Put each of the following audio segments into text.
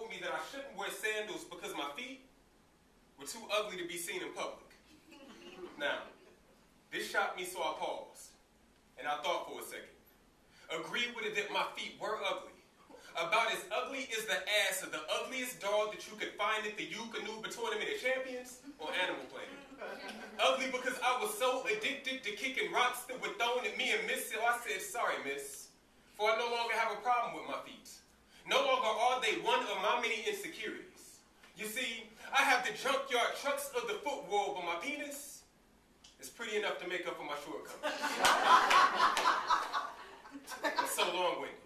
told me that I shouldn't wear sandals because my feet were too ugly to be seen in public. Now, this shocked me, so I paused, and I thought for a second. Agreed with it that my feet were ugly. About as ugly as the ass of the ugliest dog that you could find at the Eukanuba Tournament of Champions or Animal Planet. Ugly because I was so addicted to kicking rocks that were thrown at me and Miss, so I said, sorry, miss, for I no longer have a problem with my feet. No longer are they one of my many insecurities. You see, I have the junkyard trucks of the foot world, but my penis is pretty enough to make up for my shortcomings. I'm so long-winded.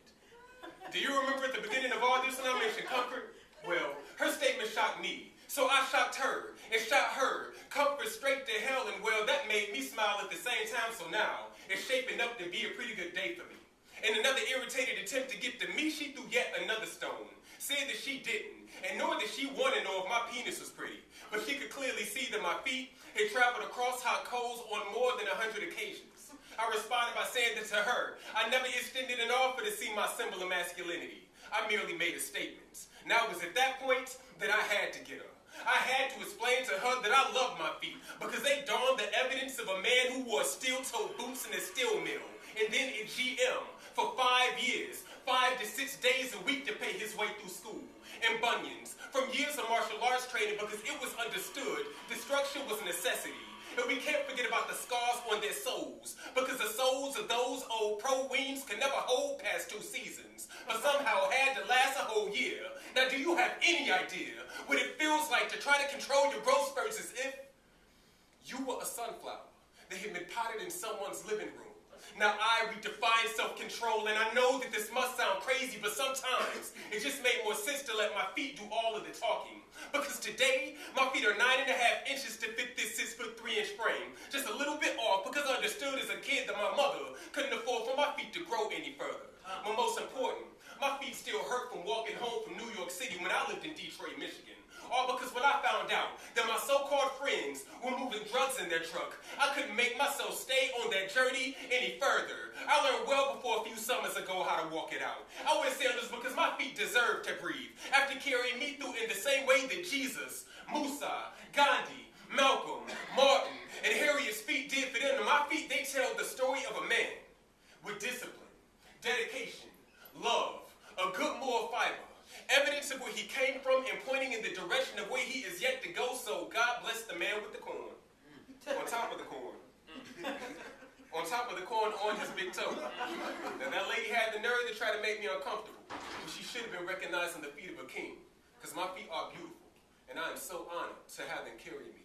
Do you remember at the beginning of all this when I mentioned comfort? Well, her statement shocked me, so I shocked her and shot her. Comfort straight to hell, and well, that made me smile at the same time, so now it's shaping up to be a pretty good day for me. In another irritated attempt to get to me, she threw yet another stone. Said that she didn't, and nor that she wanted to know if my penis was pretty. But she could clearly see that my feet had traveled across hot coals on more than 100 occasions. I responded by saying that to her, I never extended an offer to see my symbol of masculinity. I merely made a statement. Now it was at that point that I had to get her. I had to explain to her that I love my feet because they dawned the evidence of a man who wore steel-toed boots in a steel mill and then at GM for 5 years, 5 to 6 days a week to pay his way through school, and bunions from years of martial arts training because it was understood destruction was a necessity. And we can't forget about the scars on their souls, because the souls of those old pro-weens can never hold past 2 seasons, but somehow had to last a whole year. Now, do you have any idea what it feels like to try to control your growth spurts as if you were a sunflower that had been potted in someone's living room? Now, I redefine self-control, and I know that this must sound crazy, but sometimes it just made more sense to let my feet do all of the talking. Because today, my feet are 9.5 inches to fit this 6'3" frame. Just a little bit off because I understood as a kid that my mother couldn't afford for my feet to grow any further. But most important, my feet still hurt from walking home from New York City when I lived in Detroit, Michigan. All because when I found out that my so-called friends were moving drugs in their truck, I couldn't make myself stay on that journey any further. I learned well before a few summers ago how to walk it out. I wear sandals because my feet deserve to breathe after carrying me through in the same way that Jesus, Musa, Gandhi, Malcolm, Martin, and Harriet's feet did for them. And my feet, they tell the story of a man with discipline, dedication, love, a good moral fiber, evidence of where he came from and pointing in the direction of where he is yet to go, so God bless the man with the corn. On top of the corn. On top of the corn on his big toe. Now that lady had the nerve to try to make me uncomfortable, but she should have been recognizing the feet of a king, because my feet are beautiful, and I am so honored to have them carry me.